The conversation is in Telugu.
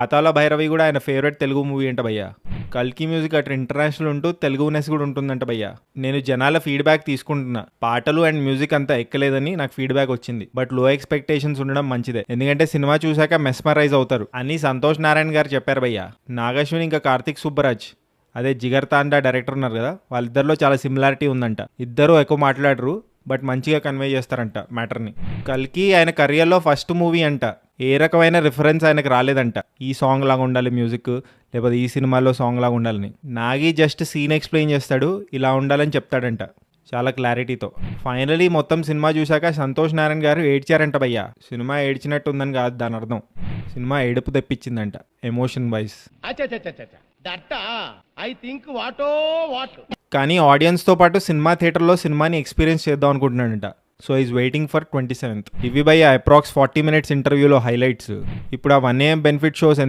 పాతాళ భైరవి కూడా ఆయన ఫేవరెట్ తెలుగు మూవీ అంట భయ్య. కల్కి మ్యూజిక్ అటు ఇంటర్నేషనల్ ఉంటూ తెలుగునెస్ కూడా ఉంటుందంట భయ్య. నేను జనాల ఫీడ్బ్యాక్ తీసుకుంటున్నా, పాటలు అండ్ మ్యూజిక్ అంతా ఎక్కలేదని నాకు ఫీడ్బ్యాక్ వచ్చింది. బట్ లో ఎక్స్పెక్టేషన్స్ ఉండడం మంచిదే, ఎందుకంటే సినిమా చూశాక మెస్మరైజ్ అవుతారు అని సంతోష్ నారాయణ గారు చెప్పారు భయ్య. నాగశ్విన్ ఇంకా కార్తిక్ సుబ్బరాజ్, అదే జిగర్ తాండా డైరెక్టర్ ఉన్నారు కదా, వాళ్ళిద్దరిలో చాలా సిమిలారిటీ ఉందంట. ఇద్దరు ఎక్కువ మాట్లాడరు, బట్ మంచిగా కన్వే చేస్తారంట మ్యాటర్ని. కల్కి ఆయన కెరియర్లో ఫస్ట్ మూవీ అంట. ఏ రకమైన రిఫరెన్స్ ఆయనకు రాలేదంట, ఈ సాంగ్ లాగా ఉండాలి మ్యూజిక్, లేకపోతే ఈ సినిమాలో సాంగ్ లాగా ఉండాలని. నాగి జస్ట్ సీన్ ఎక్స్ప్లెయిన్ చేస్తాడు, ఇలా ఉండాలని చెప్తాడంట చాలా క్లారిటీతో. ఫైనలీ మొత్తం సినిమా చూశాక సంతోష్ నారాయణ గారు ఏడ్చారంట భయ్య. సినిమా ఏడ్చినట్టు ఉందని కాదు దాని అర్థం, సినిమా ఏడుపు తెప్పించిందంట ఎమోషన్ వైజ్. కానీ ఆడియన్స్తో పాటు సినిమా థియేటర్లో సినిమాని ఎక్స్పీరియన్స్ చేద్దాం అనుకుంటున్నాడంట. So is waiting for 27th. ఇవి బై అప్రాక్స్ 40 minutes ఇంటర్వ్యూలో హైలైట్స్. ఇప్పుడు ఆ 1 AM బెనిఫిట్ షోస్